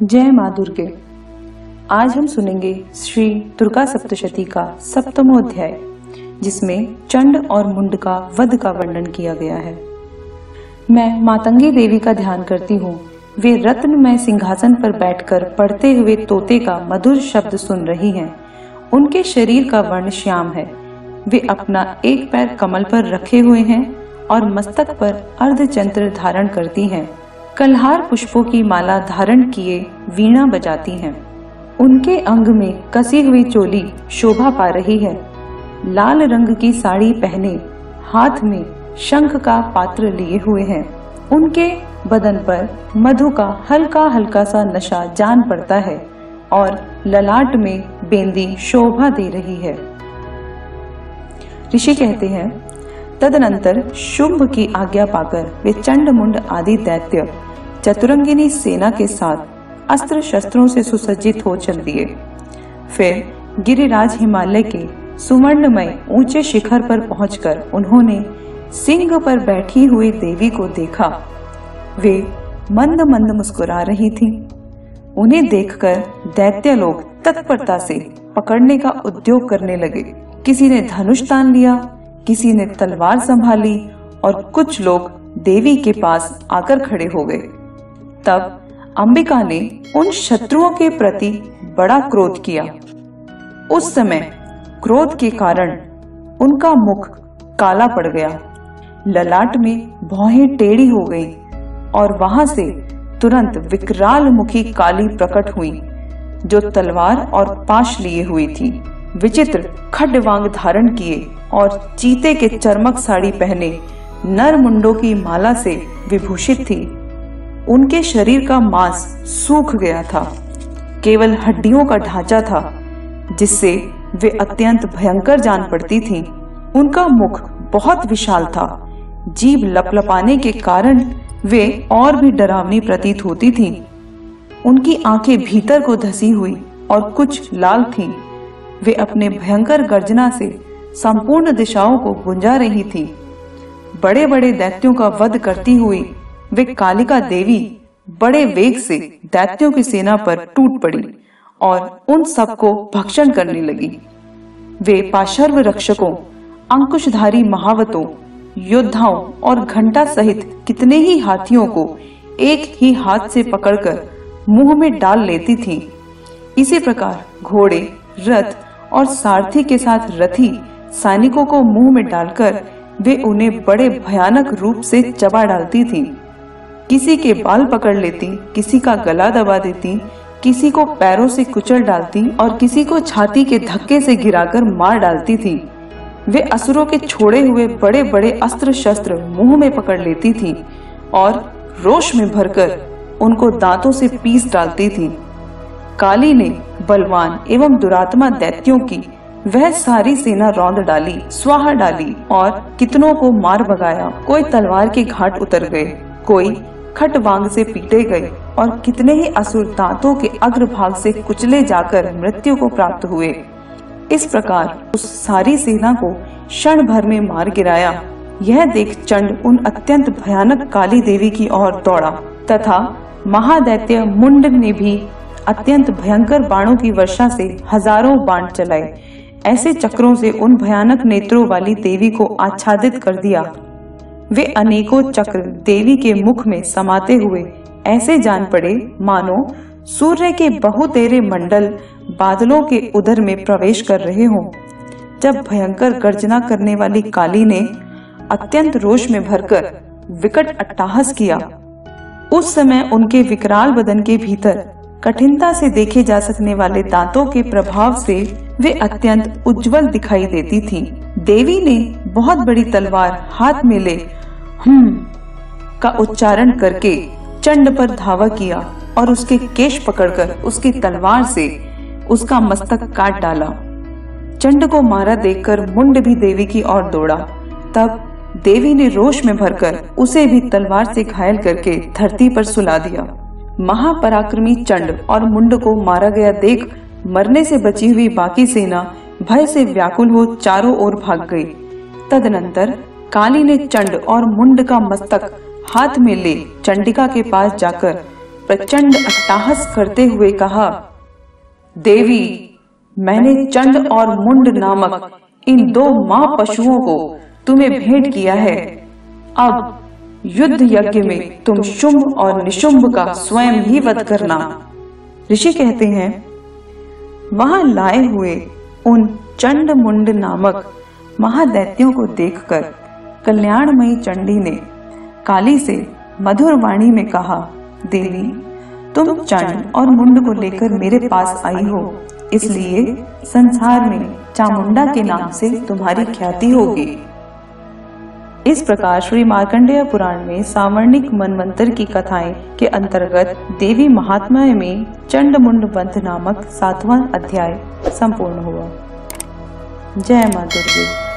जय माँ दुर्गे। आज हम सुनेंगे श्री दुर्गा सप्तशती का 7वां अध्याय, जिसमें चंड और मुंड का वध का वर्णन किया गया है। मैं मातंगी देवी का ध्यान करती हूँ। वे रत्नमय सिंहासन पर बैठकर पढ़ते हुए तोते का मधुर शब्द सुन रही हैं। उनके शरीर का वर्ण श्याम है। वे अपना एक पैर कमल पर रखे हुए हैं और मस्तक पर अर्धचंद्र धारण करती हैं। कल्हार पुष्पों की माला धारण किए वीणा बजाती हैं। उनके अंग में कसी हुई चोली शोभा पा रही है। लाल रंग की साड़ी पहने हाथ में शंख का पात्र लिए हुए हैं। उनके बदन पर मधु का हल्का हल्का सा नशा जान पड़ता है और ललाट में बेंदी शोभा दे रही है। ऋषि कहते हैं, तदनंतर शुंभ की आज्ञा पाकर वे चंड मुंड आदि दैत्य चतुरंगिनी सेना के साथ अस्त्र शस्त्रों से सुसज्जित हो चल दिए। फिर गिरिराज हिमालय के सुवर्णमय ऊंचे शिखर पर पहुंचकर उन्होंने सिंह पर बैठी हुई देवी को देखा। वे मंद मंद मुस्कुरा रही थीं। उन्हें देखकर दैत्य लोग तत्परता से पकड़ने का उद्योग करने लगे। किसी ने धनुष तान लिया, किसी ने तलवार संभाली और कुछ लोग देवी के पास आकर खड़े हो गए। तब अंबिका ने उन शत्रुओं के प्रति बड़ा क्रोध किया। उस समय क्रोध के कारण उनका मुख काला पड़ गया, ललाट में भौहें टेढ़ी हो गईं और वहां से तुरंत विकराल मुखी काली प्रकट हुई, जो तलवार और पाश लिए हुई थी। विचित्र खड्डवांग धारण किए और चीते के चर्मक साड़ी पहने नर मुंडों की माला से विभूषित थी। उनके शरीर का मांस सूख गया था, केवल हड्डियों का ढांचा था, जिससे वे अत्यंत भयंकर जान पड़ती थीं। उनका मुख बहुत विशाल था। जीभ लपलपाने के कारण वे और भी डरावनी प्रतीत होती थीं। उनकी आंखें भीतर को धसी हुई और कुछ लाल थीं। वे अपने भयंकर गर्जना से संपूर्ण दिशाओं को गुंजा रही थी। बड़े बड़े दैत्यों का वध करती हुई वे कालिका देवी बड़े वेग से दैत्यों की सेना पर टूट पड़ी और उन सबको भक्षण करने लगी। वे पाशर्व रक्षकों, अंकुशधारी महावतों, योद्धाओं और घंटा सहित कितने ही हाथियों को एक ही हाथ से पकड़कर मुंह में डाल लेती थीं। इसी प्रकार घोड़े, रथ और सारथी के साथ रथी सैनिकों को मुंह में डालकर वे उन्हें बड़े भयानक रूप से चबा डालती थीं। किसी के बाल पकड़ लेती, किसी का गला दबा देती, किसी को पैरों से कुचल डालती और किसी को छाती के धक्के से गिराकर मार डालती थी। वे असुरों के छोड़े हुए बड़े बड़े अस्त्र शस्त्र मुंह में पकड़ लेती थी और रोष में भरकर उनको दांतों से पीस डालती थी। काली ने बलवान एवं दुरात्मा दैत्यों की वह सारी सेना रौंद डाली, स्वाहा डाली और कितनों को मार भगाया। कोई तलवार के घाट उतर गए, कोई खटवांग से पीटे गए और कितने ही असुर दांतों के अग्रभाग से कुचले जाकर मृत्यु को प्राप्त हुए। इस प्रकार उस सारी सेना को क्षण भर में मार गिराया। यह देख चंड उन अत्यंत भयानक काली देवी की ओर दौड़ा तथा महादैत्य मुंड ने भी अत्यंत भयंकर बाणों की वर्षा से हजारों बाण चलाए। ऐसे चक्रों से उन भयानक नेत्रों वाली देवी को आच्छादित कर दिया। वे अनेकों चक्र देवी के मुख में समाते हुए ऐसे जान पड़े मानो सूर्य के बहुतेरे मंडल बादलों के उदर में प्रवेश कर रहे हों। जब भयंकर गर्जना करने वाली काली ने अत्यंत रोष में भरकर विकट अट्टहास किया, उस समय उनके विकराल बदन के भीतर कठिनता से देखे जा सकने वाले दांतों के प्रभाव से वे अत्यंत उज्जवल दिखाई देती थीं। देवी ने बहुत बड़ी तलवार हाथ में ले का उच्चारण करके चंड पर धावा किया और उसके केश पकड़कर उसकी तलवार से उसका मस्तक काट डाला। चंड को मारा देखकर मुंड भी देवी की ओर दौड़ा। तब देवी ने रोष में भरकर उसे भी तलवार से घायल करके धरती पर सुला दिया। महापराक्रमी चंड और मुंड को मारा गया देख मरने से बची हुई बाकी सेना भय से व्याकुल हो चारों ओर भाग गई। तदनंतर काली ने चंड और मुंड का मस्तक हाथ में ले चंडिका के पास जाकर प्रचंड अट्टहास करते हुए कहा, देवी, मैंने चंड और मुंड नामक इन 2 मां पशुओं को तुम्हें भेंट किया है। अब युद्ध यज्ञ में तुम शुंभ और निशुंभ का स्वयं ही वध करना। ऋषि कहते हैं, वहां लाए हुए उन चंड मुंड नामक महादैत्यों को देखकर कल्याणमयी चंडी ने काली से मधुर वाणी में कहा, देवी, तुम चंड और मुंड को लेकर मेरे पास आई हो, इसलिए संसार में चामुंडा के नाम से तुम्हारी ख्याति होगी। इस प्रकार श्री मार्कंडेय पुराण में सावर्णिक मनवंतर की कथाएं के अंतर्गत देवी महात्म्य में चंड मुंड वध नामक 7वां अध्याय संपूर्ण हुआ। जय मां दुर्गे।